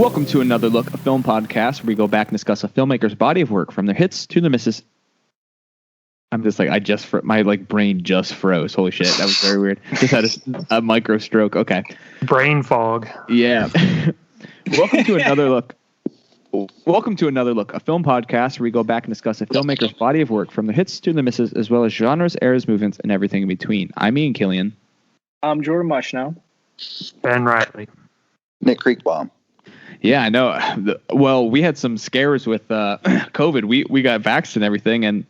Welcome to Another Look, a film podcast where we go back and discuss a filmmaker's body of work from their hits to their misses. I'm just like, my brain just froze. Holy shit, that was very weird. Just had a micro stroke. Okay. Brain fog. Yeah. Welcome to Another Look. Welcome to Another Look, a film podcast where we go back and discuss a filmmaker's body of work from their hits to their misses, as well as genres, eras, movements, and everything in between. I'm Ian Killian. I'm Jordan Mushnow. Ben Riley. Nick Creekbaum. Yeah, I know. Well, we had some scares with COVID. We got vaxxed and everything, and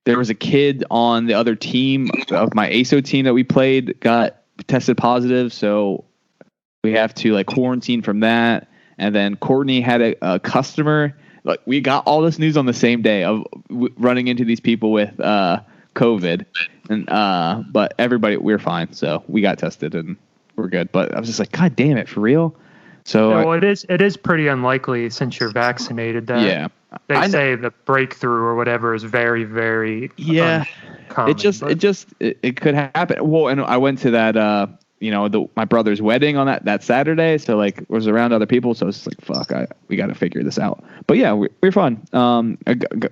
there was a kid on the other team of my ASO team that we played got tested positive, so we have to quarantine from that. And then Courtney had a customer. We got all this news on the same day of running into these people with COVID, and but everybody, we're fine. So we got tested and we're good. But I was just like, God damn it, for real. So well, it is pretty unlikely since you're vaccinated that they say the breakthrough or whatever is very, very uncommon. It could happen. Well, and I went to that my brother's wedding on that Saturday, so was around other people, so it's fuck, we got to figure this out. But yeah, we're fine.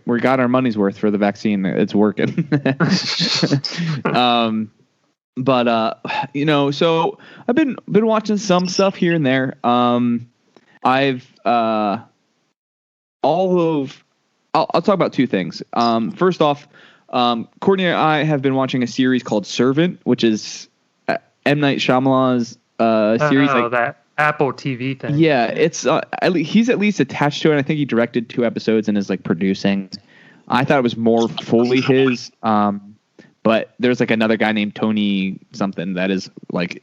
We got our money's worth for the vaccine. It's working. But so I've been watching some stuff here and there. I'll talk about two things. First off, Courtney and I have been watching a series called Servant, which is M. Night Shyamalan's series. Oh, that Apple TV thing. Yeah, it's he's at least attached to it. I think he directed 2 episodes and is producing. I thought it was more fully his. But there's another guy named Tony something that is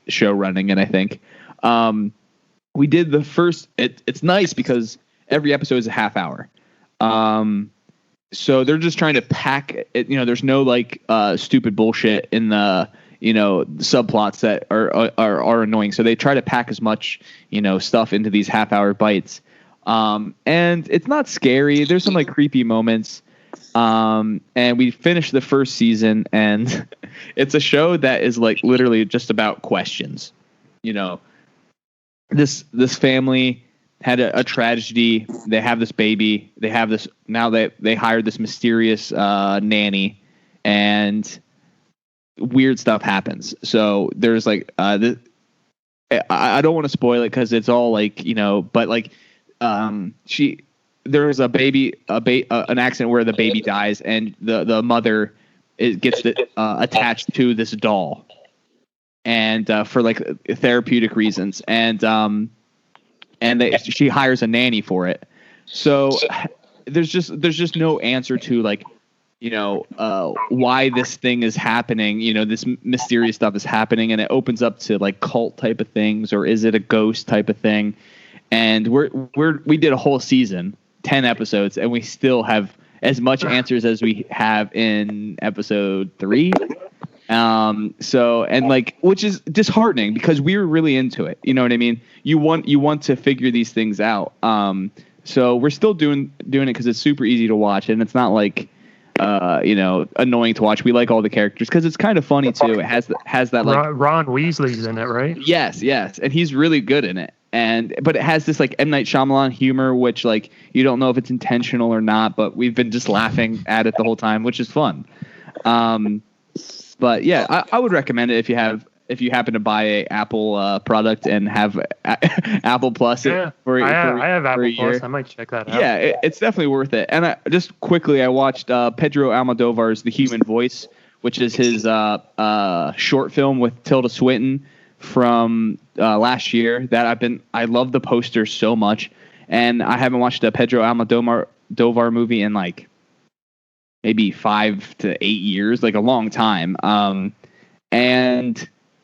show running, and I think we did the first. It's nice because every episode is a half hour. So they're just trying to pack it. There's no stupid bullshit in the subplots that are annoying. So they try to pack as much stuff into these half hour bites. And it's not scary. There's some creepy moments. And we finished the first season, and it's a show that is literally just about questions. This family had a tragedy. They have this baby. They have this now. They hired this mysterious nanny, and weird stuff happens. So there's I don't want to spoil it because it's all but there's an accident where the baby dies, and the mother gets attached to this doll, and for therapeutic reasons, and she hires a nanny for it. So there's just no answer to why this thing is happening. This mysterious stuff is happening, and it opens up to cult type of things, or is it a ghost type of thing? And we did a whole season. 10 episodes, and we still have as much answers as we have in episode 3. Which is disheartening because we were really into it. You know what I mean? You want to figure these things out. So we're still doing it because it's super easy to watch, and it's not annoying to watch. We like all the characters because it's kind of funny too. It has that Ron Weasley's in it, right? Yes, and he's really good in it. But it has this M. Night Shyamalan humor, which you don't know if it's intentional or not, but we've been just laughing at it the whole time, which is fun. But yeah, I would recommend it if you happen to buy a Apple product and have Apple Plus. I have Apple Plus. I might check that out. Yeah, it's definitely worth it. And just quickly, I watched Pedro Almodovar's The Human Voice, which is his short film with Tilda Swinton from last year that I love the poster so much, and I haven't watched a Pedro Almodovar movie in maybe 5 to 8 years, a long time. So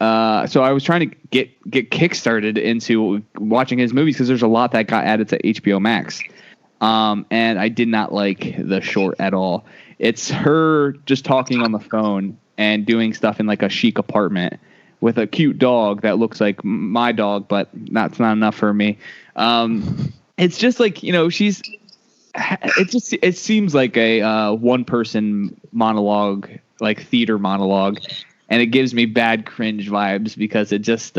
I was trying to get kickstarted into watching his movies because there's a lot that got added to HBO Max, and I did not like the short at all. It's her just talking on the phone and doing stuff in a chic apartment with a cute dog that looks like my dog, but that's not enough for me. It's just it seems like a one person monologue, theater monologue, and it gives me bad cringe vibes because it just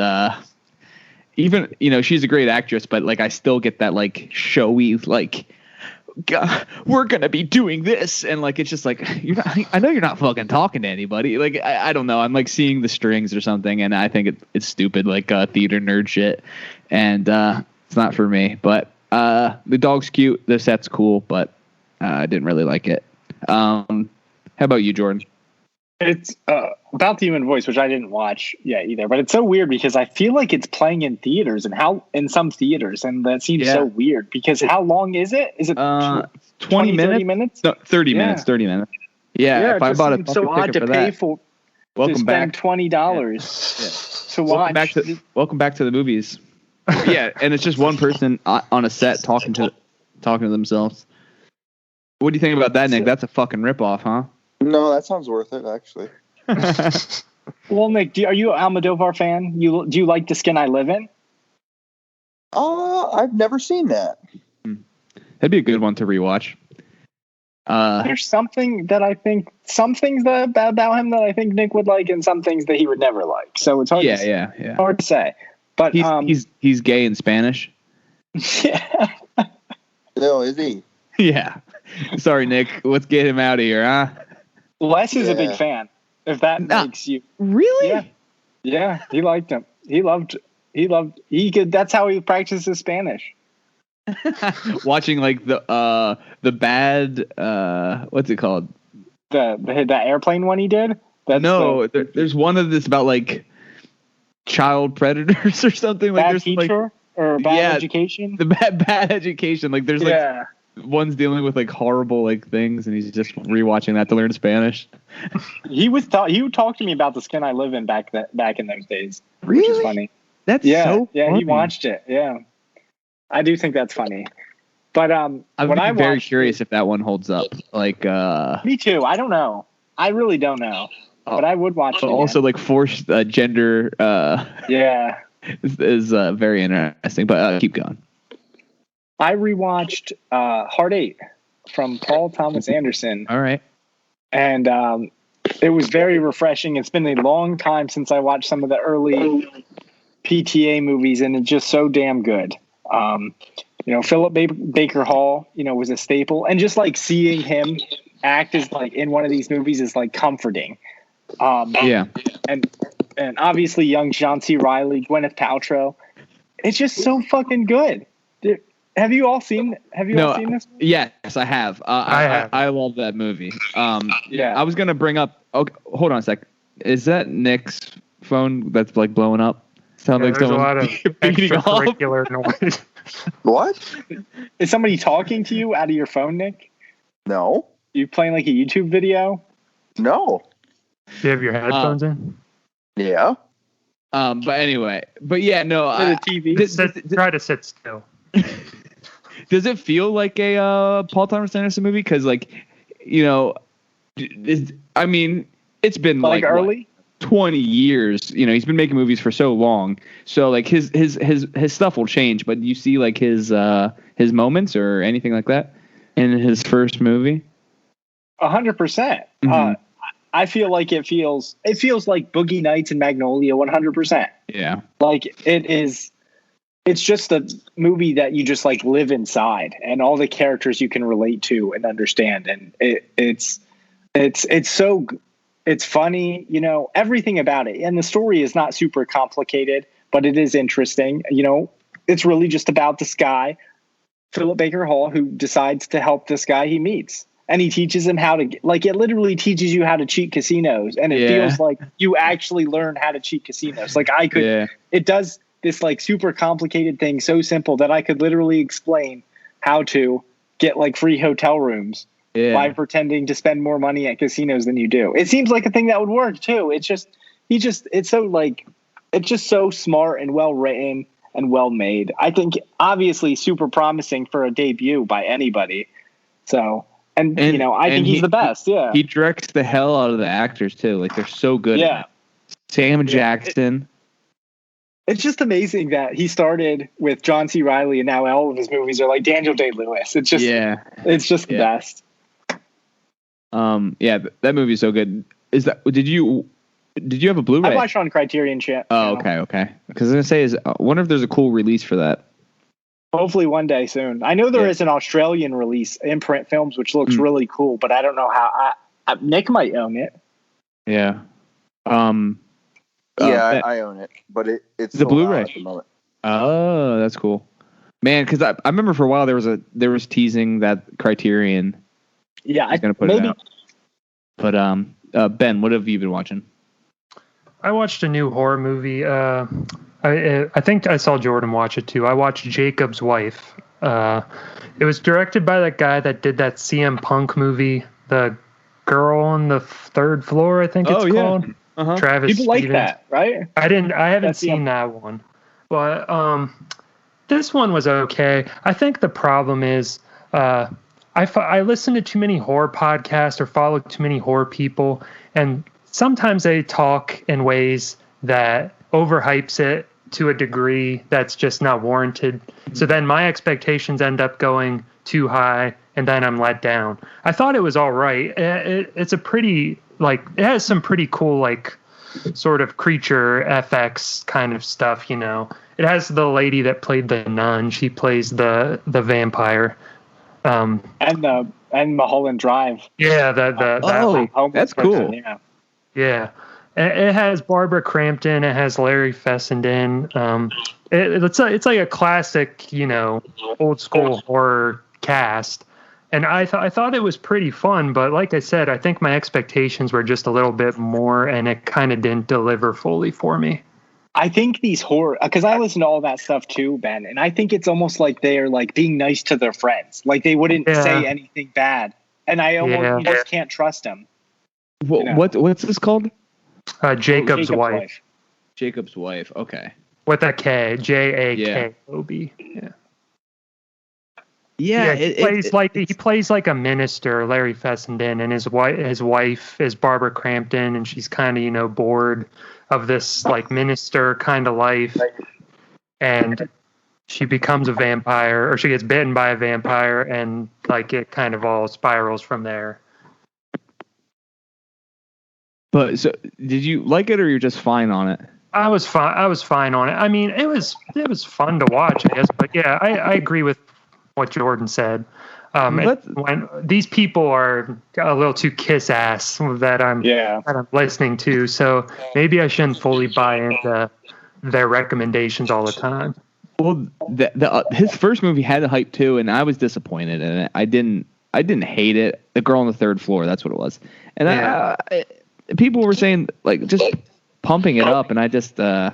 even, she's a great actress, but like I still get that like showy, like, God, we're gonna be doing this, and like it's just like I know you're not fucking talking to anybody. Like I don't know. I'm like seeing the strings or something, and I think it's stupid, like theater nerd shit, and it's not for me. But the dog's cute, the set's cool, but I didn't really like it. How about you, Jordan? It's about the Human Voice, which I didn't watch yet either. But it's so weird because I feel like it's playing in theaters in some theaters, and that seems so weird. Because how long is it? Is it 20 minutes? 30 minutes? No, 30 minutes. 30 minutes. Yeah, if I bought a so odd to pay that. for. Welcome to spend back. $20 to watch. Welcome back to the movies. Yeah, and it's just one person on a set talking to themselves. What do you think about that, Nick? That's a fucking ripoff, huh? No, that sounds worth it, actually. Well, Nick, are you an Almodovar fan? Do you like The Skin I Live In? I've never seen that. That'd be a good one to rewatch. There's something that I think, some things about him that I think Nick would like, and some things that he would never like. So it's hard. Hard to say. But he's gay in Spanish. Yeah. No, is he? Yeah. Sorry, Nick. Let's get him out of here, huh? Les is a big fan. If that makes you really? Yeah. He liked him. That's how he practices Spanish. Watching like the bad what's it called? The airplane one he did? There's one of this about like child predators or something. Like there's teacher like or bad education. The bad education. Like there's like one's dealing with like horrible like things, and he's just rewatching that to learn Spanish. He would talk to me about The Skin I Live In back in those days. Really? Which is funny. That's so funny. He watched it. Yeah, I do think that's funny. But I'm very curious if that one holds up. Like me too. I don't know. I really don't know. But I would watch it. Also, like forced gender. Is very interesting. But keep going. I rewatched Heart 8 from Paul Thomas Anderson. All right. And it was very refreshing. It's been a long time since I watched some of the early PTA movies, and it's just so damn good. Philip Baker Hall, was a staple. And just like seeing him act as like in one of these movies is like comforting. And obviously young John C. Reilly, Gwyneth Paltrow. It's just so fucking good. Have you all seen this? Yes, I have. I love that movie. I was gonna bring up. Okay, hold on a sec. Is that Nick's phone that's like blowing up? Sounds like there's a lot of extracurricular noise. What? Is somebody talking to you out of your phone, Nick? No. You playing like a YouTube video? No. Do you have your headphones in? Yeah. But anyway, no. The TV. Try to sit still. Does it feel like a Paul Thomas Anderson movie? Because like, it's been like early 20 years. He's been making movies for so long. So like his stuff will change, but you see like his moments or anything like that in his first movie. 100%. I feel like it feels like Boogie Nights and Magnolia 100%. Yeah. Like it is. It's just a movie that you just like live inside, and all the characters you can relate to and understand. And it's funny, everything about it. And the story is not super complicated, but it is interesting. It's really just about this guy, Philip Baker Hall, who decides to help this guy he meets. And he teaches him how to, like, it literally teaches you how to cheat casinos. And it feels like you actually learn how to cheat casinos. Like it does this like super complicated thing so simple that I could literally explain how to get like free hotel rooms by pretending to spend more money at casinos than you do. It seems like a thing that would work too. It's just it's just so smart and well written and well made. I think obviously super promising for a debut by anybody. So I think he's the best. Yeah, he directs the hell out of the actors too. Like they're so good. Yeah, Sam Jackson. It's just amazing that he started with John C. Reilly, and now all of his movies are like Daniel Day-Lewis. It's just it's just the best. That movie is so good. Did you Did you have a Blu-ray? I watched on Criterion Channel. Oh, okay. Because I was gonna say, I wonder if there's a cool release for that. Hopefully one day soon. I know there is an Australian release, Imprint Films, which looks really cool, but I don't know how. Nick might own it. Yeah. I own it, but it's the Blu-ray at the moment. Oh, that's cool, man. Because I remember for a while there was teasing that Criterion. Yeah, was gonna put it out. But Ben, what have you been watching? I watched a new horror movie. I think I saw Jordan watch it too. I watched Jacob's Wife. It was directed by that guy that did that CM Punk movie, The Girl on the Third Floor, I think it's called. Uh-huh. People Travis Stevens. like that, right? I haven't seen that one. But this one was okay. I think the problem is I listen to too many horror podcasts or follow too many horror people, and sometimes they talk in ways that overhypes it to a degree that's just not warranted. So then my expectations end up going too high, and then I'm let down. I thought it was all right. It's a pretty, it has some pretty cool, sort of creature FX kind of stuff, you know. It has the lady that played the nun. She plays the vampire. And Mulholland Drive. Yeah, that's cool. Yeah. It has Barbara Crampton. It has Larry Fessenden. It's like a classic, you know, old school horror cast. And I thought it was pretty fun, but like I said, I think my expectations were just a little bit more, and it kind of didn't deliver fully for me. I think these horror, because I listen to all that stuff too, Ben, and I think it's almost like they're being nice to their friends, like they wouldn't say anything bad, and you just can't trust them. What's this called? Jacob's Wife. Jacob's Wife. Okay. With a K, Jakob. Yeah. He plays like a minister, Larry Fessenden, and his wife is Barbara Crampton, and she's kind of, you know, bored of this minister kind of life, and she becomes a vampire, or she gets bitten by a vampire, and it kind of all spirals from there. But so, did you like it, or you're just fine on it? I was fine on it. I mean, it was fun to watch, I guess. But yeah, I agree with what Jordan said. When these people are a little too kiss ass that I'm listening to, so maybe I shouldn't fully buy into their recommendations all the time. Well, his first movie had the hype too, and I was disappointed in it. I didn't hate it. The Girl on the Third Floor, that's what it was. And people were saying just pumping it up, and I just I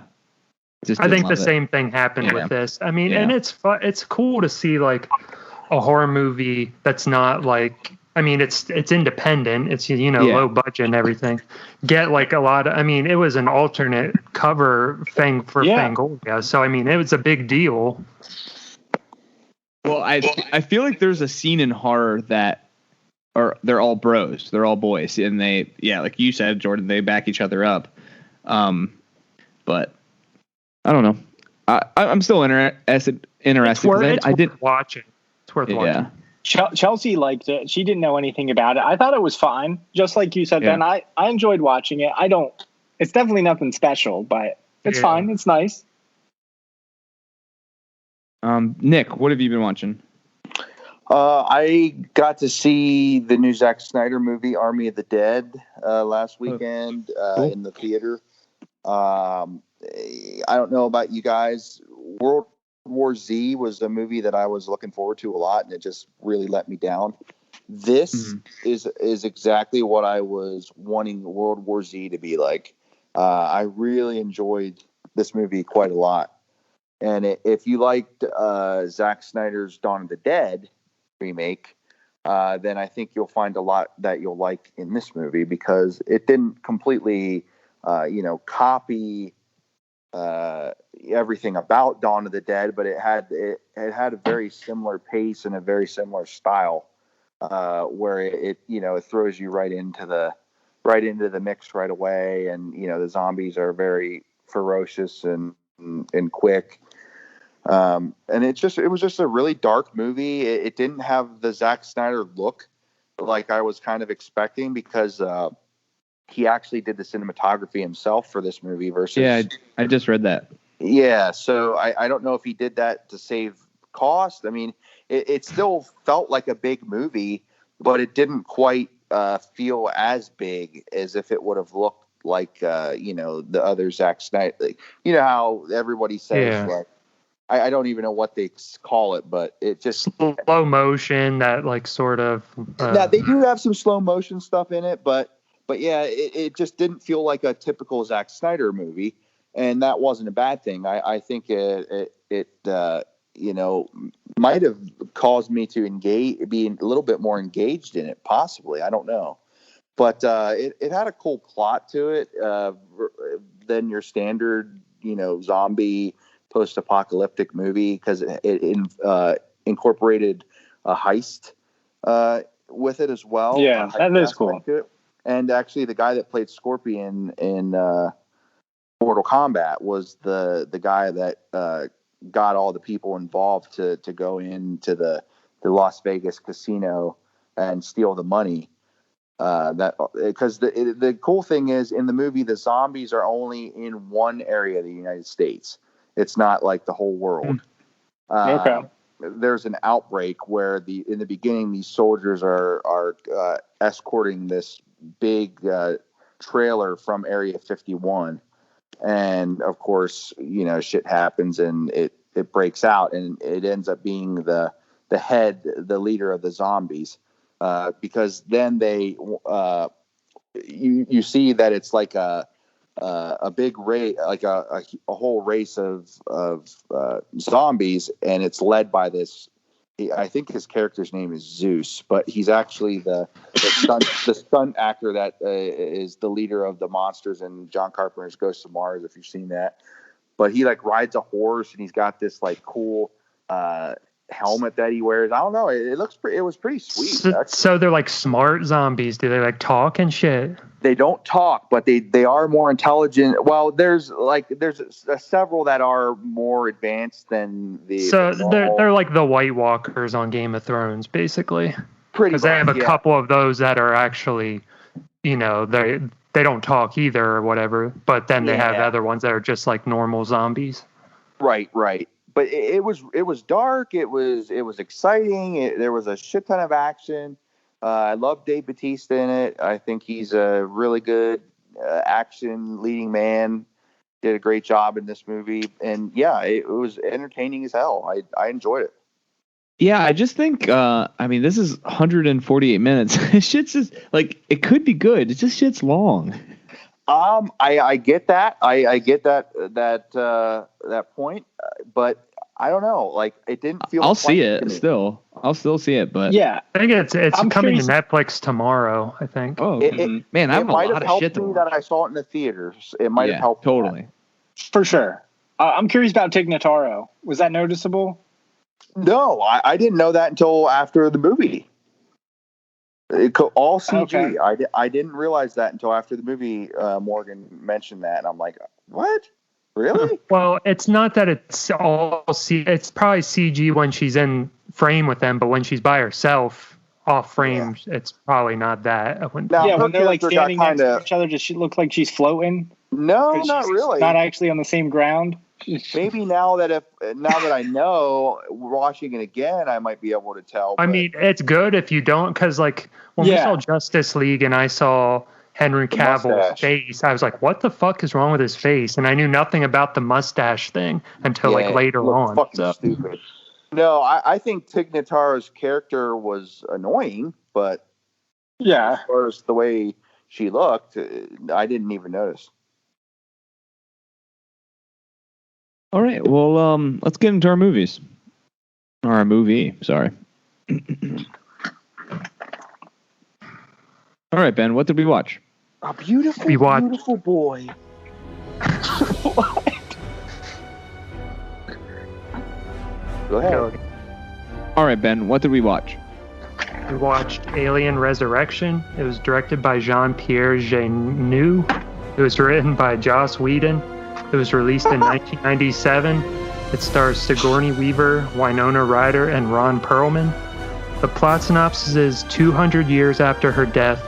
think the same thing happened with this. I mean, and it's fun. It's cool to see a horror movie that's not it's independent. It's low budget and everything. Get a lot of. I mean, it was an alternate cover thing for Fangoria, so I mean, it was a big deal. Well, I feel like there's a scene in horror that. Or they're all bros, they're all boys, and they, like you said, Jordan, they back each other up. But I don't know. I'm still interested. It's worth watching. It's worth watching. Chelsea liked it. She didn't know anything about it. I thought it was fine, just like you said, Ben. I enjoyed watching it. It's definitely nothing special, but it's fine. It's nice. Nick, what have you been watching? I got to see the new Zack Snyder movie, Army of the Dead, last weekend in the theater. I don't know about you guys. World War Z was a movie that I was looking forward to a lot, and it just really let me down. This is exactly what I was wanting World War Z to be like. I really enjoyed this movie quite a lot. And if you liked Zack Snyder's Dawn of the Dead remake, then I think you'll find a lot that you'll like in this movie, because it didn't completely, copy everything about Dawn of the Dead, but it had a very similar pace and a very similar style, where it throws you right into the mix right away, and the zombies are very ferocious and quick. And it was just a really dark movie. It didn't have the Zack Snyder look like I was kind of expecting, because he actually did the cinematography himself for this movie versus. Yeah, I just read that. Yeah, so I don't know if he did that to save cost. I mean, it still felt like a big movie, but it didn't quite feel as big as if it would have looked like the other Zack Snyder. Like, you know how everybody says like, I don't even know what they call it, but it just slow motion, that like sort of. Now they do have some slow motion stuff in it, but yeah, it just didn't feel like a typical Zack Snyder movie, and that wasn't a bad thing. I think it might have caused me to be a little bit more engaged in it, possibly. I don't know, but it had a cool plot to it than your standard zombie post-apocalyptic movie, because it incorporated a heist with it as well. Yeah, that is cool. And actually, the guy that played Scorpion in Mortal Kombat was the guy that got all the people involved to go into the Las Vegas casino and steal the money. Because the cool thing is, in the movie, the zombies are only in one area of the United States. It's not like the whole world. Okay. There's an outbreak where in the beginning these soldiers are escorting this big trailer from Area 51, and of course shit happens and it breaks out, and it ends up being the leader of the zombies, because then they you see that it's like a big race, like a whole race of zombies, and it's led by this. I think his character's name is Zeus, but he's actually the stunt actor that is the leader of the monsters in John Carpenter's Ghost of Mars, if you've seen that. But he like rides a horse, and he's got this like cool helmet that he wears. I don't know. It was pretty sweet. So they're like smart zombies. Do they like talk and shit? They don't talk, but they are more intelligent. Well, there's several that are more advanced than the. So they're like the White Walkers on Game of Thrones, basically. Pretty. Because they have a couple of those that are actually, they don't talk either or whatever. But then they have other ones that are just like normal zombies. Right. But it was dark. It was exciting. There was a shit ton of action. I love Dave Bautista in it. I think he's a really good action leading man. Did a great job in this movie, and yeah, it was entertaining as hell. I enjoyed it. Yeah, I just think this is 148 minutes. Shit's just like, it could be good. It's just shit's long. I get that. I get that point, but I don't know. Like, it didn't feel. I'll see it still. I'll still see it, but yeah, I think it's coming to Netflix tomorrow. I think. Oh, man, I have a lot of shit to watch. That I saw it in the theaters. It might have helped. Totally. For sure. I'm curious about Tig Notaro. Was that noticeable? No, I didn't know that until after the movie. All CG. Okay. I didn't realize that until after the movie. Morgan mentioned that, and I'm like, what? Really? Well, it's not that it's all it's probably CG when she's in frame with them, but when she's by herself off frame, it's probably not that. When they're like standing next to each other, does she look like she's floating? No, not really. Not actually on the same ground. Maybe now that I know, watching it again, I might be able to tell. I mean, it's good if you don't, because like when we saw Justice League and I saw Henry Cavill's face, I was like, what the fuck is wrong with his face? And I knew nothing about the mustache thing until like later on. Fucking stupid. No, I think Tig Notaro's character was annoying, but as far as the way she looked, I didn't even notice. All right, well, let's get into our movies. Or our movie, sorry. All right, Ben, what did we watch? A beautiful boy. What? Go ahead. All right, Ben, what did we watch? We watched Alien Resurrection. It was directed by Jean-Pierre Jeunet. It was written by Joss Whedon. It was released in 1997. It stars Sigourney Weaver, Winona Ryder, and Ron Perlman. The plot synopsis is 200 years after her death,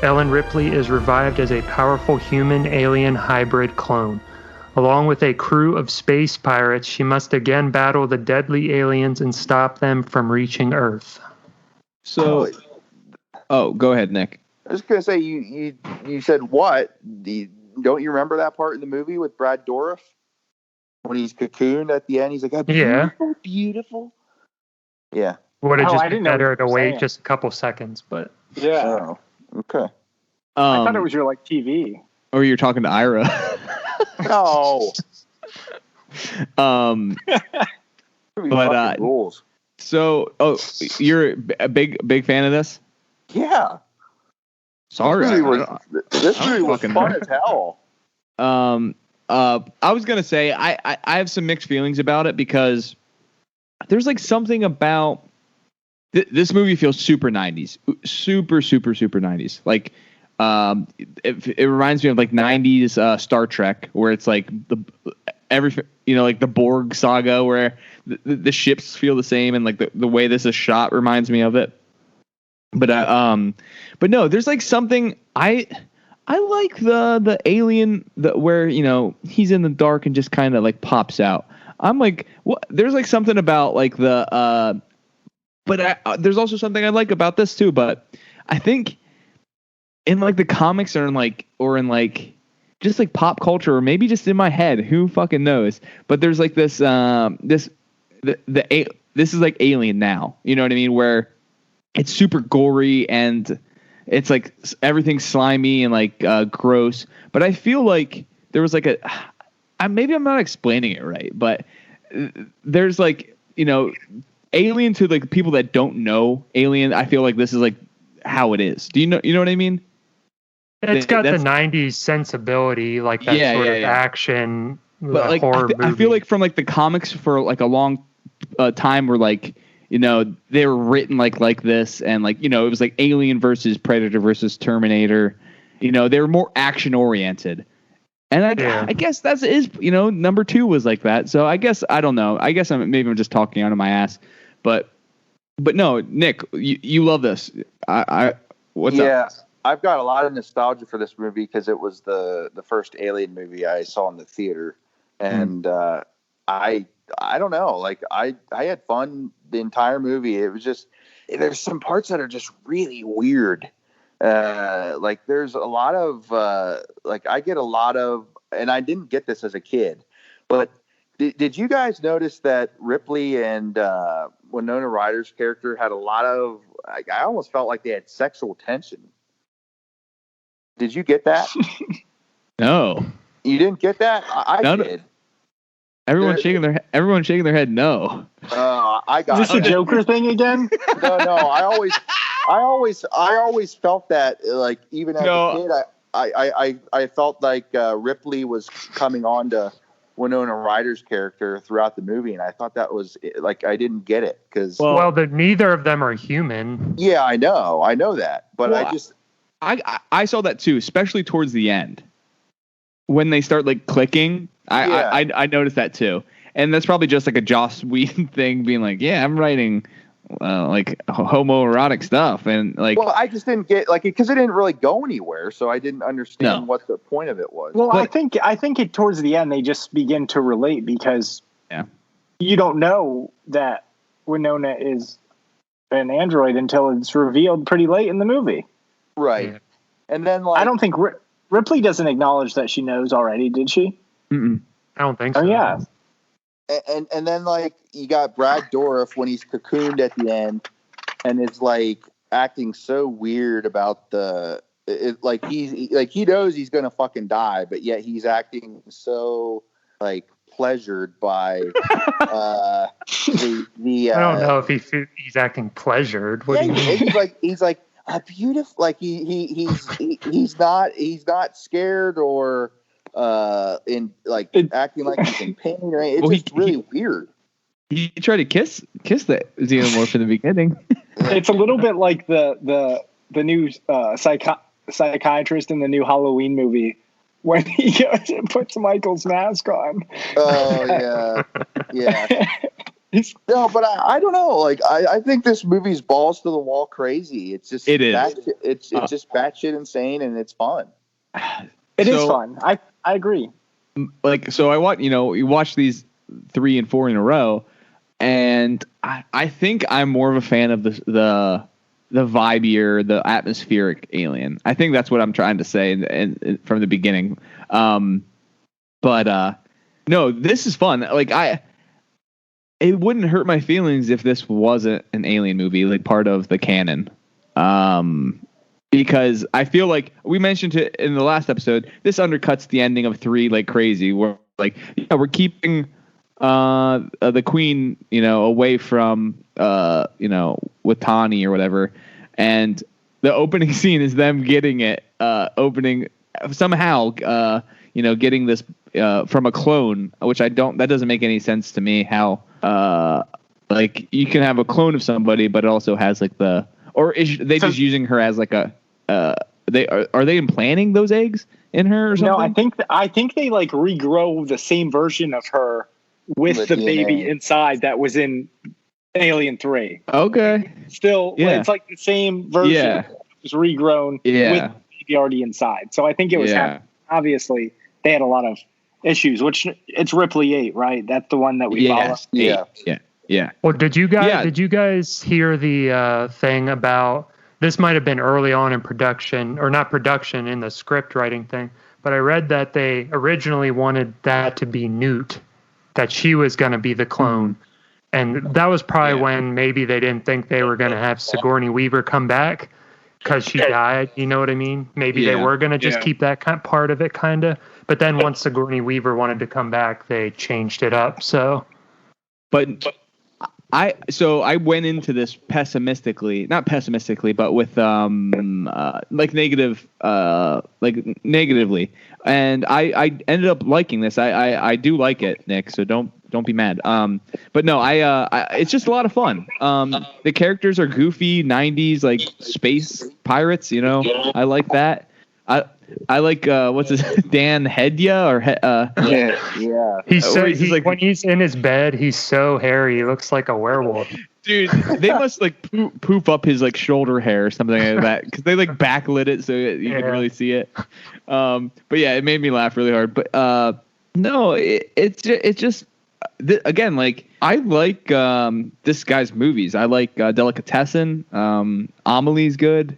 Ellen Ripley is revived as a powerful human-alien hybrid clone. Along with a crew of space pirates, she must again battle the deadly aliens and stop them from reaching Earth. So, go ahead, Nick. I was going to say, you said what? Don't you remember that part in the movie with Brad Dourif? When he's cocooned at the end, he's like, beautiful, beautiful. Yeah. Would have just been better to wait just a couple seconds, but. Yeah. Oh, okay. I thought it was your TV. Or you're talking to Ira. No. But rules. So, you're a big fan of this? Yeah. Sorry, this movie was fun as hell. I was gonna say I have some mixed feelings about it because there's like something about this movie feels super 90s, super 90s. Like, it reminds me of like 90s Star Trek, where it's like like the Borg saga, where the ships feel the same, and like the way this is shot reminds me of it. But no, there's like something I like the alien where he's in the dark and just kind of like pops out. I'm like, what? There's like something about like but there's also something I like about this too. But I think in like the comics or in like just like pop culture, or maybe just in my head, who fucking knows? But there's like this this is like Alien now. You know what I mean? Where it's super gory and it's like everything's slimy and like gross. But I feel like there was like maybe I'm not explaining it right, but there's like, Alien to like people that don't know Alien. I feel like this is like how it is. Do you know what I mean? It's got the 90s sensibility, like that sort of action, but like horror movie. I feel like from like the comics for like a long time were like, they were written like this, and like, it was like Alien versus Predator versus Terminator. They were more action oriented. And I guess that is, number 2 was like that. So I guess, I don't know. I guess I'm just talking out of my ass, but no, Nick, you love this. What's up? Yeah, I've got a lot of nostalgia for this movie because it was the first Alien movie I saw in the theater. And, I don't know. Like I had fun the entire movie. It was just, there's some parts that are just really weird. Like there's a lot of, I get a lot of, and I didn't get this as a kid, but did you guys notice that Ripley and Winona Ryder's character had a lot of, I almost felt like they had sexual tension. Did you get that? No. You didn't get that? I did. Everyone's shaking their head. No. I got. Is this a Joker thing again? No. I always felt that, like, even as a kid, I felt like Ripley was coming on to Winona Ryder's character throughout the movie, and I thought that was like, I didn't get it because neither of them are human. Yeah, I know that, but I saw that too, especially towards the end when they start like clicking. I noticed that too, and that's probably just like a Joss Whedon thing, being like, yeah, I'm writing like homoerotic stuff, and like. Well, I just didn't get because it didn't really go anywhere, so I didn't understand what the point of it was. Well, I think it towards the end they just begin to relate because you don't know that Winona is an android until it's revealed pretty late in the movie, right? Yeah. And then I don't think Ripley doesn't acknowledge that she knows already, did she? Mm-mm. I don't think so. Oh, yeah. And then like you got Brad Dourif when he's cocooned at the end and is like acting so weird about he knows he's gonna fucking die, but yet he's acting so like pleasured by the I don't know if he's acting pleasured. What do you mean? He's like a beautiful, like he's not scared or acting like he's in pain or anything. It's just really weird. He tried to kiss the xenomorph in the beginning. It's a little bit like the new psychiatrist in the new Halloween movie when he goes and puts Michael's mask on. Oh yeah. No, but I don't know. Like I think this movie's balls to the wall crazy. It's just it's just batshit insane, and it's fun. It is fun. I agree. Like, so I watch, you watch these 3 and 4 in a row, and I think I'm more of a fan of the vibier, the atmospheric Alien. I think that's what I'm trying to say and from the beginning. But no, this is fun. Like it wouldn't hurt my feelings if this wasn't an Alien movie, like part of the canon. Because I feel like we mentioned it in the last episode, this undercuts the ending of 3 like crazy. We're like, we're keeping the Queen, away from with Tawny or whatever, and the opening scene is them getting it, opening somehow, getting this from a clone, which that doesn't make any sense to me. How like you can have a clone of somebody, but it also has like just using her as like a are they implanting those eggs in her or something? No, I think they like regrow the same version of her with the baby inside that was in Alien 3. Okay. Still, it's like the same version. Yeah. It was regrown with the baby already inside. So I think it was obviously they had a lot of issues, which it's Ripley 8, right? That's the one that we follow. Yeah. Well, did you guys hear the thing about, this might have been early on in production, or not production, in the script writing thing, but I read that they originally wanted that to be Newt, that she was going to be the clone. And that was probably when maybe they didn't think they were going to have Sigourney Weaver come back because she died. You know what I mean? Maybe they were going to just keep that part of it, kind of. But then once Sigourney Weaver wanted to come back, they changed it up. So, but I went into this not pessimistically, but with negatively, and I ended up liking this. I do like it, Nick. So don't be mad. But no, it's just a lot of fun. The characters are goofy 90s like space pirates. I like that. I like what's his Dan Hedya or yeah. He's like when he's in his bed, he's so hairy, he looks like a werewolf. Dude, they must like poof up his like shoulder hair or something like that because they like backlit it so you can really see it. But yeah, it made me laugh really hard. But no, it's just again, like I like this guy's movies. I like Delicatessen. Amelie's good.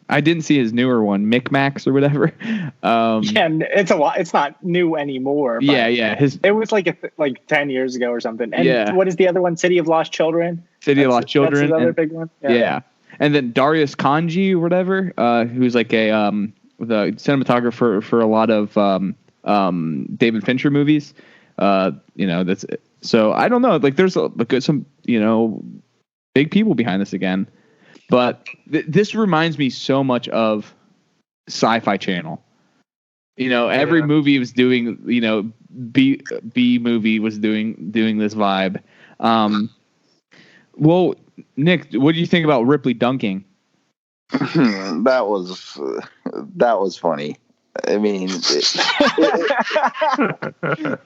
I didn't see his newer one, Micmacs or whatever. It's a lot. It's not new anymore. It was like 10 years ago or something. And what is the other one? City of Lost Children. Of Lost Children. That's another big one. Yeah. And then Darius Kanji or whatever, who's like the cinematographer for a lot of David Fincher movies. That's so I don't know. Like there's some big people behind this again. But this reminds me so much of Sci-Fi Channel. Every movie was doing, B movie was doing this vibe. Well, Nick, what do you think about Ripley dunking? That was funny. I mean,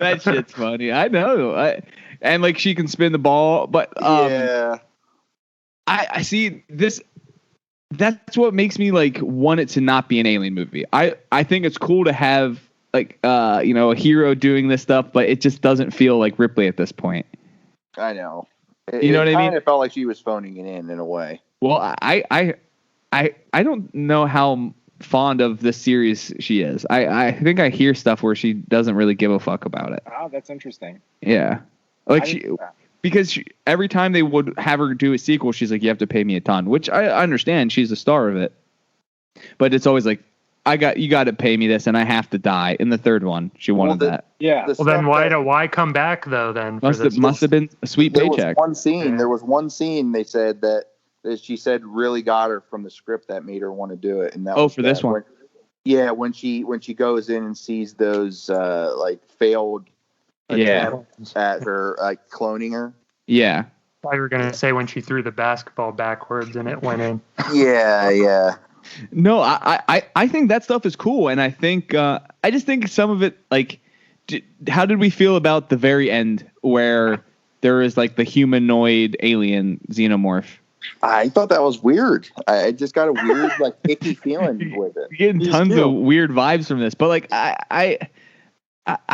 that shit's funny. I know. And like she can spin the ball, but I see this. That's what makes me like want it to not be an Alien movie. I think it's cool to have like a hero doing this stuff, but it just doesn't feel like Ripley at this point. I know. You know what I mean? It felt like she was phoning it in a way. Well, I don't know how fond of this series she is. I think I hear stuff where she doesn't really give a fuck about it. Oh, that's interesting. Yeah, like because every time they would have her do a sequel, she's like, you have to pay me a ton, which I understand. She's the star of it. But it's always like, you got to pay me this and I have to die. In the third one, she wanted that. Yeah. Well, then why come back though then? Must have been a sweet paycheck. There was one scene they said that she said really got her from the script that made her want to do it. And that was for this one. When she goes in and sees those like failed attempts at her, like cloning her. Yeah. I were gonna say when she threw the basketball backwards and it went in. Yeah. No, I think that stuff is cool, and I think I just think some of it, like, how did we feel about the very end where there is like the humanoid alien xenomorph. I thought that was weird. I just got a weird, like, icky feeling with it. You're getting tons of weird vibes from this, but like I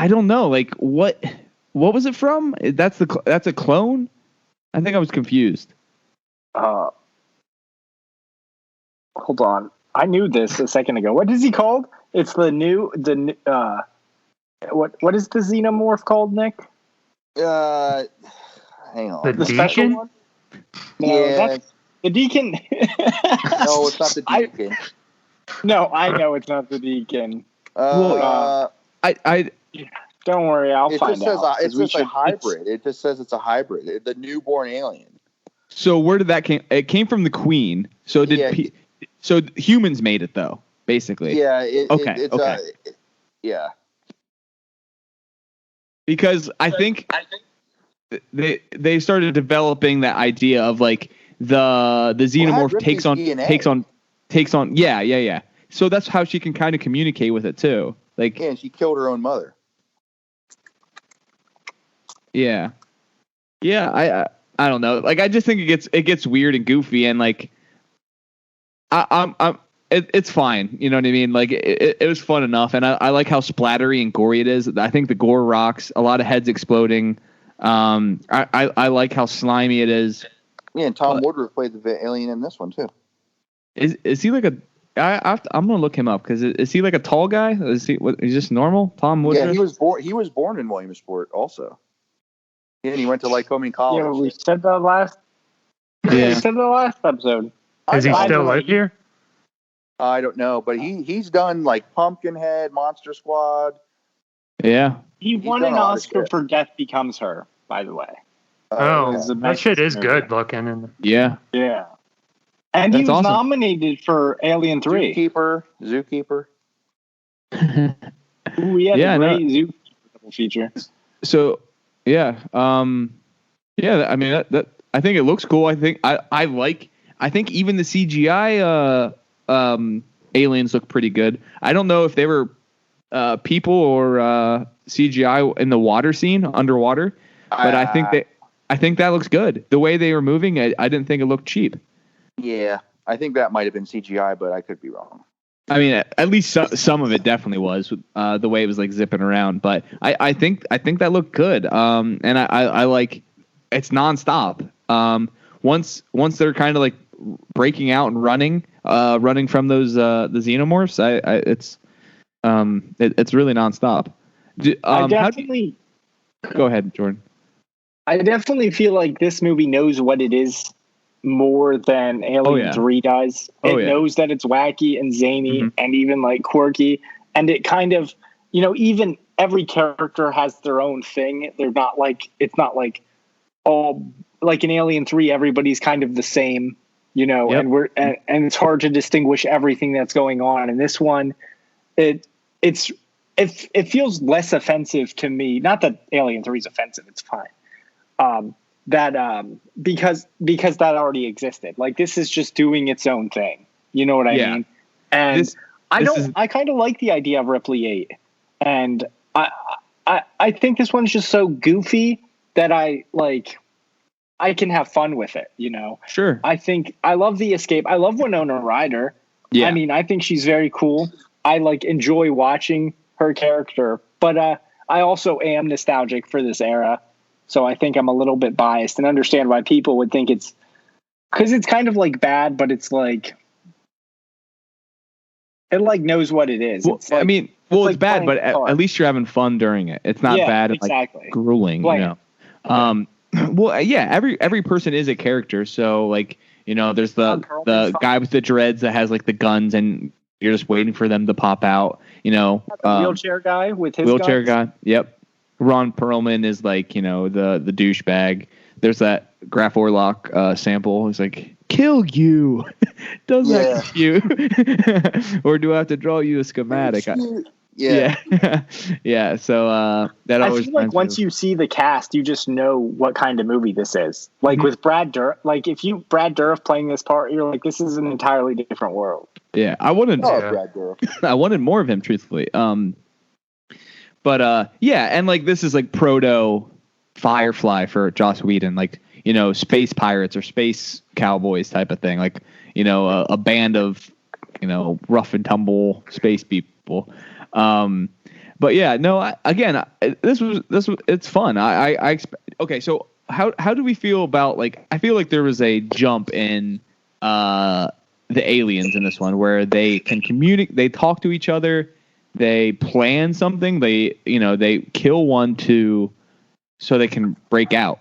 don't know, like what was it from? That's a clone. I think I was confused. Hold on, I knew this a second ago. What is he called? It's what is the xenomorph called, Nick? Hang on. The special one? No, that's the Deacon. No, it's not the Deacon. I know it's not the Deacon. I don't worry, I'll find out. It's just a hybrid. It just says it's a hybrid. The newborn alien. So where did that came? It came from the Queen. So so humans made it though, basically. Yeah. Okay. Yeah. Because I think they started developing that idea of like the xenomorph takes on. Yeah. So that's how she can kind of communicate with it too. Like, and she killed her own mother. Yeah. I don't know. Like, I just think it gets weird and goofy, and like, it's fine. You know what I mean? Like, it was fun enough, and I like how splattery and gory it is. I think the gore rocks. A lot of heads exploding. I like how slimy it is. Yeah, and Tom Woodruff played the alien in this one too. Is he like a? I'm gonna look him up because is he like a tall guy? Is he? He's just normal? Tom Woodruff. Yeah, he was born in Williamsport also. Yeah, and he went to Lycoming College. Yeah, we said that last. Yeah, we said that last episode. Does he still live here? I don't know, but he's done like Pumpkinhead, Monster Squad. Yeah, he won an Oscar for Death Becomes Her, by the way. That shit is good looking. Yeah. And he was nominated for Alien 3. Zookeeper. We had a great Zookeeper double feature. So, yeah. I mean, that I think it looks cool. I think I think even the CGI aliens look pretty good. I don't know if they were people or CGI in the water scene underwater, but I think that looks good. The way they were moving, I didn't think it looked cheap. Yeah, I think that might have been CGI, but I could be wrong. I mean, at least some of it definitely was the way it was like zipping around. But I think that looked good. And I like it's nonstop. Once they're kind of like breaking out and running from those the xenomorphs, it's really nonstop. I definitely go ahead, Jordan. I definitely feel like this movie knows what it is more than Alien 3 does. It knows that it's wacky and zany and even like quirky, and it kind of, even every character has their own thing. They're not like, it's not like all like in Alien 3 everybody's kind of the same, and and it's hard to distinguish everything that's going on. In this one, it feels less offensive to me. Not that Alien 3 is offensive, it's fine. Because that already existed. Like, this is just doing its own thing. You know what I mean? And I kind of like the idea of Ripley 8. And I think this one's just so goofy that I can have fun with it, Sure. I love the escape. I love Winona Ryder. Yeah. I mean, I think she's very cool. I enjoy watching her character, but I also am nostalgic for this era. So I think I'm a little bit biased and understand why people would think it's because it's kind of like bad, but it's like it knows what it is. Well, it's bad, but at least you're having fun during it. It's not bad and like grueling, Well, yeah, every person is a character. So there's the guy with the dreads that has like the guns, and you're just waiting for them to pop out. The wheelchair guy with his wheelchair guns. guy. Yep. Ron Perlman is like, the douchebag. There's that Graf Orlock sample. It's like, kill you. Does that kill you? Or do I have to draw you a schematic? Yeah. So that always. I feel like once you see the cast, you just know what kind of movie this is. Like with Brad Dourif, Brad Dourif playing this part, you're like, this is an entirely different world. Yeah, I wanted Brad Dourif. I wanted more of him, truthfully. But and this is like proto Firefly for Joss Whedon, like, you know, space pirates or space cowboys type of thing, like, you know, a band of, you know, rough and tumble space people. But yeah, no, this was it's fun. Okay, so how do we feel about, like, I feel like there was a jump in the aliens in this one where they can communicate, they talk to each other, they plan something, they kill one so they can break out,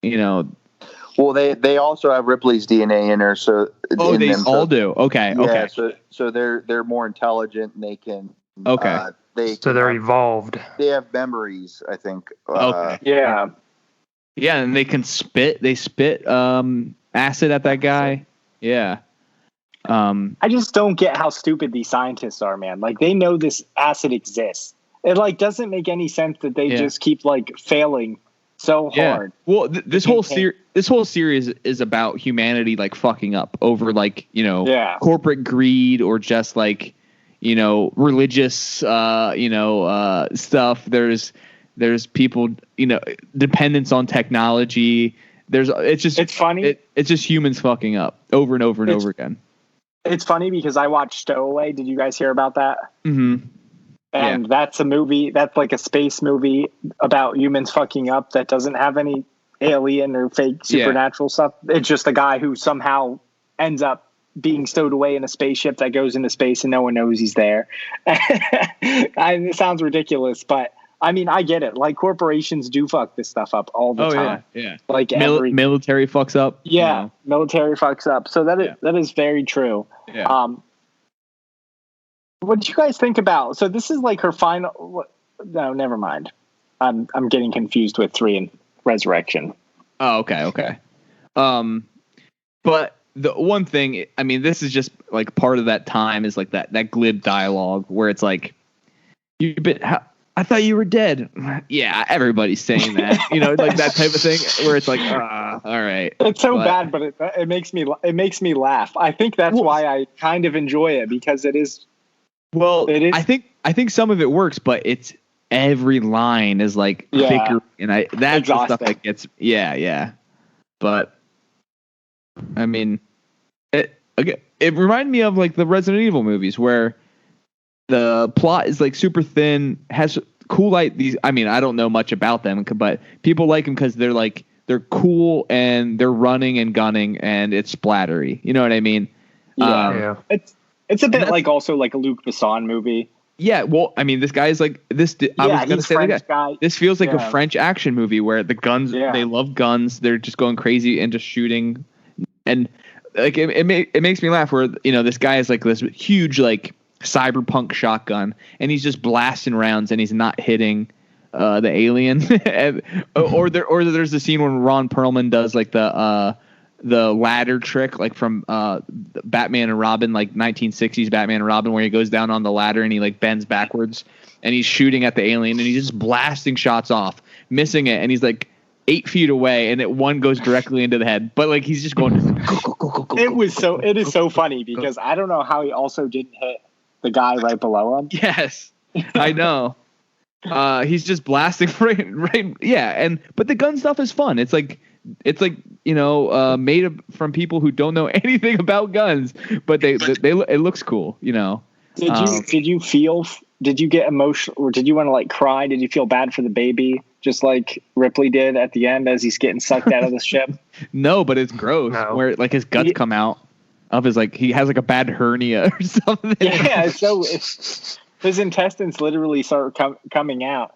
you know. Well, they also have Ripley's DNA in her, so they all do. Okay, yeah, okay. So they're more intelligent and they can. Okay. They're evolved. They have memories, I think. Okay. Yeah. Yeah, and they can spit. They spit acid at that guy. Yeah. I just don't get how stupid these scientists are, man. Like, they know this acid exists. It, like, doesn't make any sense that they just keep, like, failing so hard. Well, this whole series is about humanity, like, fucking up over, like, you know, corporate greed or just, like, you know, religious stuff. There's people, you know, dependence on technology. It's funny. It's just humans fucking up over and over and over again. It's funny because I watched Stowaway. Did you guys hear about that? Mm-hmm. And that's a movie, that's like a space movie about humans fucking up that doesn't have any alien or fake supernatural stuff. It's just a guy who somehow ends up being stowed away in a spaceship that goes into space and no one knows he's there. It sounds ridiculous, but I mean, I get it. Like, corporations do fuck this stuff up all the time. Yeah. Like, military fucks up. Yeah, you know? Military fucks up. So that is very true. Yeah. What did you guys think about? So this is like her final. No, never mind. I'm getting confused with 3 and Resurrection. Oh, okay. But the one thing, I mean, this is just like part of that time is like that glib dialogue where it's like, I thought you were dead. Yeah, everybody's saying that, you know, like that type of thing where it's like, all right. It's so bad, but it makes me laugh. I think that's why I kind of enjoy it, because it is. Well, it is. I think some of it works, but it's every line is like thicker, and that's exhausting. The stuff that gets But I mean, it reminded me of like the Resident Evil movies where the plot is like super thin, has cool I mean, I don't know much about them, but people like them because they're cool and they're running and gunning and it's splattery. You know what I mean? Yeah. It's a bit like also like a Luc Besson movie. Yeah, well, I mean, this guy is like this. I was gonna say that guy. This feels like a French action movie where the guns. Yeah. They love guns. They're just going crazy and just shooting, and like it makes me laugh. Where, you know, this guy is like this huge like cyberpunk shotgun, and he's just blasting rounds, and he's not hitting the alien. or there's the scene when Ron Perlman does like the ladder trick, like from Batman and Robin, like 1960s Batman and Robin, where he goes down on the ladder and he like bends backwards and he's shooting at the alien and he's just blasting shots off, missing it, and he's like 8 feet away and one goes directly into the head, but like he's just going. It is so funny because I don't know how he also didn't hit the guy right below him. Yes, I know. He's just blasting right. Yeah, but the gun stuff is fun. It's like, you know, made from people who don't know anything about guns, but it looks cool, you know. Did you get emotional, or did you want to like cry? Did you feel bad for the baby, just like Ripley did at the end as he's getting sucked out of the ship? No, but it's gross. No. Where like his guts come out of his, like, he has like a bad hernia or something. Yeah, so his intestines literally start coming out.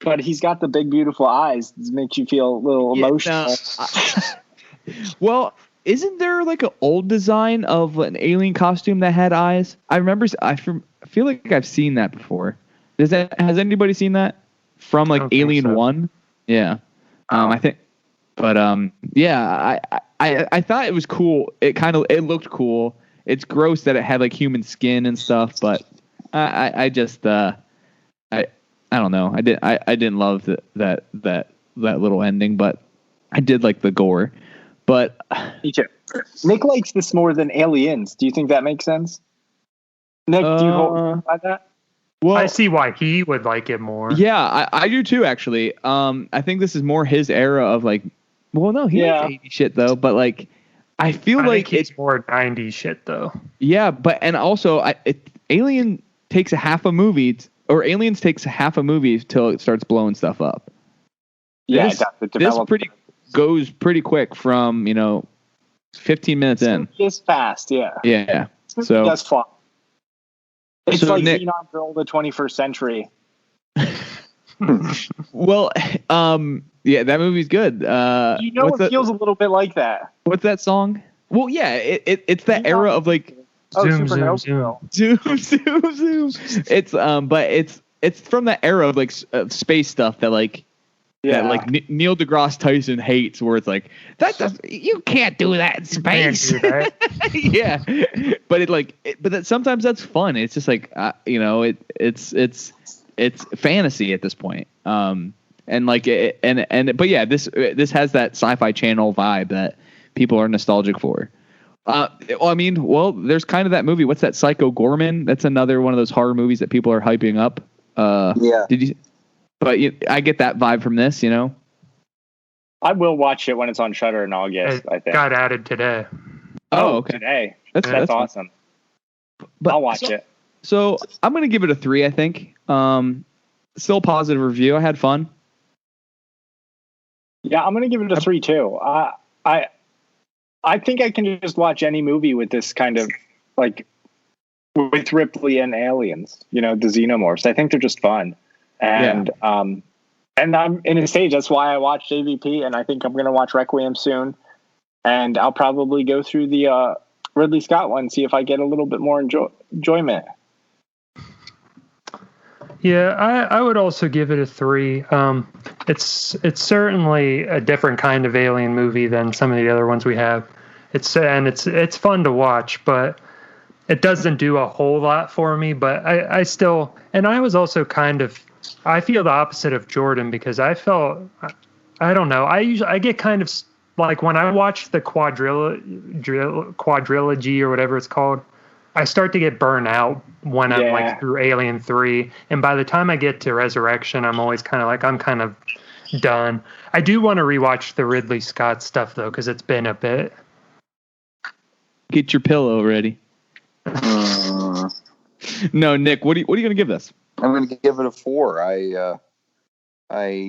But he's got the big, beautiful eyes. It makes you feel a little emotional. Well, isn't there like an old design of an alien costume that had eyes? I feel like I've seen that before. Has anybody seen that from like Alien 1? Yeah. I think. But yeah, I thought it was cool. It looked cool. It's gross that it had like human skin and stuff, but I don't know. I didn't love that little ending, but I did like the gore. But me too. Nick likes this more than Aliens. Do you think that makes sense? Nick, do you hold by that? Well, I see why he would like it more. Yeah, I do too, actually. I think this is more his era of like. Well, no, he likes 80s shit though, but like, I feel like it's more 90s shit though. Yeah, but and also, Alien takes a half a movie, Aliens takes a half a movie till it starts blowing stuff up. Yeah, this goes pretty quick from 15 minutes in. It's fast, yeah. Yeah. So that's fun. It's like Xenon Girl, the 21st century. Well, yeah, that movie's good. It feels a little bit like that. What's that song? Well, yeah, it's that era of like zoom. It's but it's from that era of like space stuff that like. Yeah, like Neil deGrasse Tyson hates, where it's like you can't do that in space. Yeah, but sometimes that's fun. It's just like it's fantasy at this point. But yeah, this has that Sci-Fi Channel vibe that people are nostalgic for. There's kind of that movie. What's that? Psycho Gorman. That's another one of those horror movies that people are hyping up. Yeah. Did you? But I get that vibe from this, I will watch it when it's on Shudder in August. I think got added today. Oh, okay. Today. That's awesome. But I'll watch it. So I'm gonna give it a 3. I think. Still positive review. I had fun. Yeah, I'm gonna give it a 3 too. I think I can just watch any movie with this kind of like with Ripley and aliens. The xenomorphs. I think they're just fun. And and I'm in a stage. That's why I watched AVP, and I think I'm going to watch Requiem soon. And I'll probably go through the Ridley Scott one, see if I get a little bit more enjoyment. Yeah, I would also give it a 3. It's certainly a different kind of alien movie than some of the other ones we have. It's fun to watch, but it doesn't do a whole lot for me. But I still, and I was also I feel the opposite of Jordan, because I felt, I don't know, I get kind of like when I watch the quadrilogy or whatever it's called, I start to get burnt out when I'm like through Alien 3. And by the time I get to Resurrection, I'm always kind of like, I'm kind of done. I do want to rewatch the Ridley Scott stuff though, because it's been a bit. Get your pillow ready. No, Nick, what are you going to give this? I'm going to give it a 4. I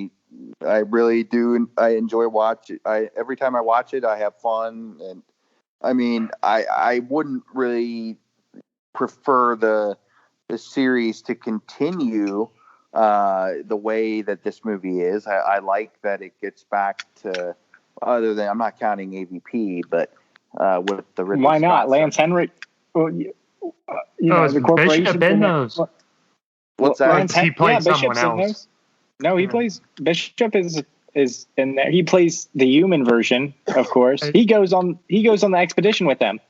really do. I enjoy watching. Every time I watch it, I have fun. And I mean, I wouldn't really prefer the series to continue the way that this movie is. I like that it gets back to, other than, I'm not counting AVP, but with the Ridley Why not? Scott Lance stuff. Henrik. Well, the corporation. Ben knows. What's that? He plays someone else. No, he plays Bishop is in there. He plays the human version, of course. He goes on the expedition with them.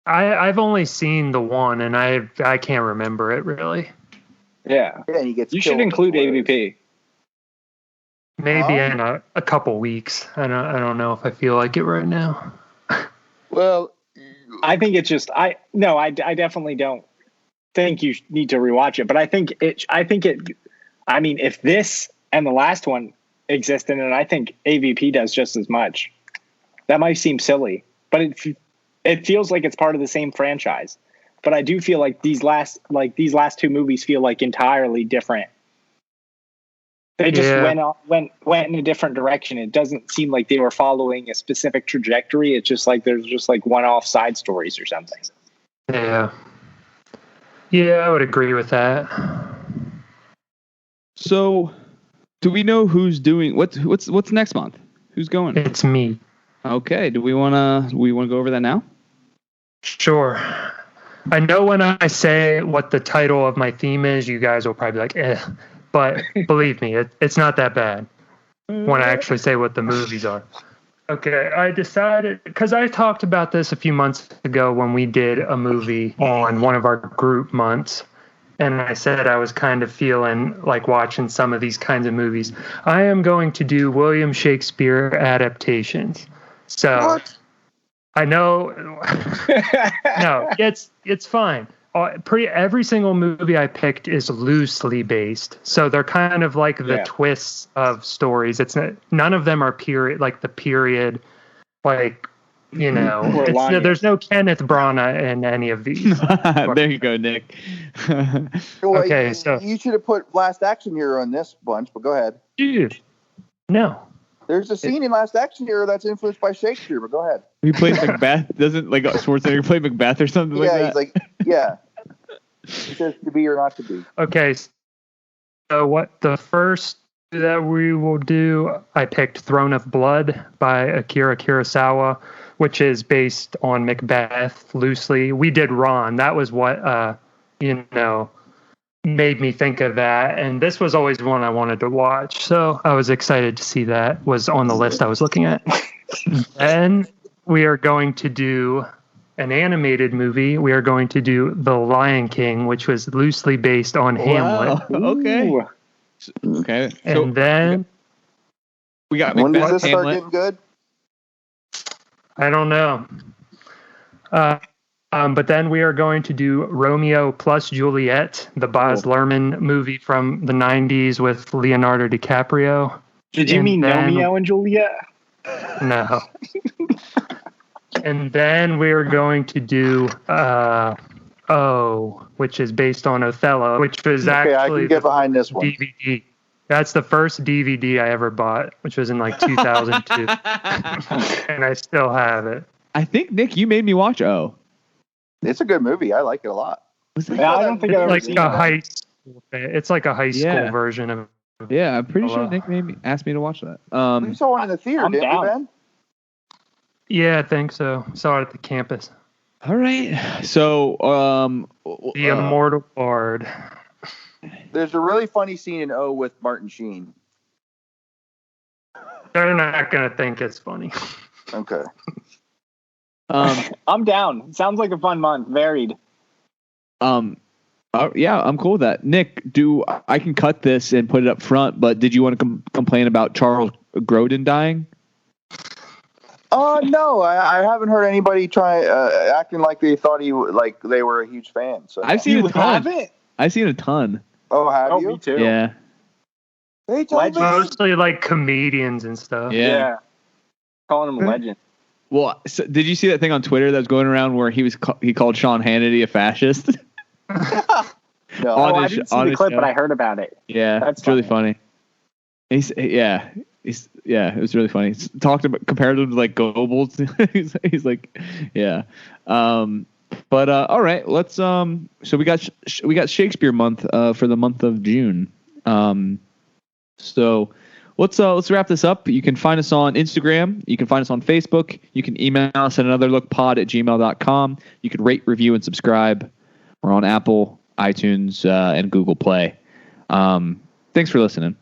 I've only seen the one, and I can't remember it really. Yeah. He gets. You should include AVP. Maybe in a couple weeks. I don't know if I feel like it right now. Well, I think it's just I definitely don't think you need to rewatch it, but I think it. I mean, if this and the last one exist in it, I think AVP does just as much. That might seem silly, but it feels like it's part of the same franchise. But I do feel like these last 2 movies feel like entirely different. They just went in a different direction. It doesn't seem like they were following a specific trajectory. It's just like there's just like one-off side stories or something. Yeah. Yeah, I would agree with that. So, do we know who's doing what's next month? Who's going? It's me. Okay. Do we wanna go over that now? Sure. I know when I say what the title of my theme is, you guys will probably be like, eh. But believe me, it's not that bad when I actually say what the movies are. Okay, I decided, because I talked about this a few months ago when we did a movie on one of our group months, and I said I was kind of feeling like watching some of these kinds of movies. I am going to do William Shakespeare adaptations. So, what? I know, no, it's fine. every single movie I picked is loosely based. So they're kind of like the twists of stories. None of them are period, like the period, like, you know, there's no Kenneth Branagh in any of these. There you go, Nick. Okay, so you should have put Last Action Hero in this bunch, but go ahead. Dude, no. There's a scene in Last Action Hero that's influenced by Shakespeare, but go ahead. He plays Macbeth. Doesn't like Schwarzenegger play Macbeth or something like that? Yeah, he's like, He says to be or not to be. Okay, so what the first that we will do, I picked Throne of Blood by Akira Kurosawa, which is based on Macbeth loosely. We did Ron. That was what, made me think of that. And this was always one I wanted to watch. So I was excited to see that was on the list I was looking at. Then we are going to do an animated movie. We are going to do The Lion King, which was loosely based on Hamlet. Okay. Okay. And then we got when Macbeth, does this start Hamlet. getting good? I don't know. But then we are going to do Romeo plus Juliet, the Baz Luhrmann movie from the 90s with Leonardo DiCaprio. Did you mean Romeo and Juliet? No. And then we're going to do which is based on Othello, which was actually I can get behind this one. DVD. That's the first DVD I ever bought, which was in like 2002. And I still have it. I think, Nick, you made me watch O. It's a good movie. I like it a lot. Yeah, I don't think I've ever seen it. It's like a high school version of. Yeah, I'm pretty sure Nick asked me to watch that. We saw one in the theater, didn't we, Ben? Yeah, I think so. Saw it at the campus. All right. So, The Immortal Bard. There's a really funny scene in O with Martin Sheen. They're not going to think it's funny. Okay. I'm down. Sounds like a fun month. Varied. Yeah, I'm cool with that. Nick, I can cut this and put it up front, but did you want to complain about Charles Grodin dying? No, I haven't heard anybody acting like they thought they were a huge fan. So I've seen a ton. I've seen a ton. Oh, have you? Me too. Yeah. Hey, mostly like comedians and stuff. Yeah. Calling him a legend. Well, so did you see that thing on Twitter that was going around where he called Sean Hannity a fascist? No, I didn't see the clip, but I heard about it. Yeah, that's really funny. It was really funny. He's talked about compared him to like Goebbels. he's like, yeah. But all right, let's. So we got Shakespeare month for the month of June. So let's wrap this up. You can find us on Instagram. You can find us on Facebook. You can email us at anotherlookpod@gmail.com. You can rate, review, and subscribe. We're on Apple, iTunes, and Google Play. Thanks for listening.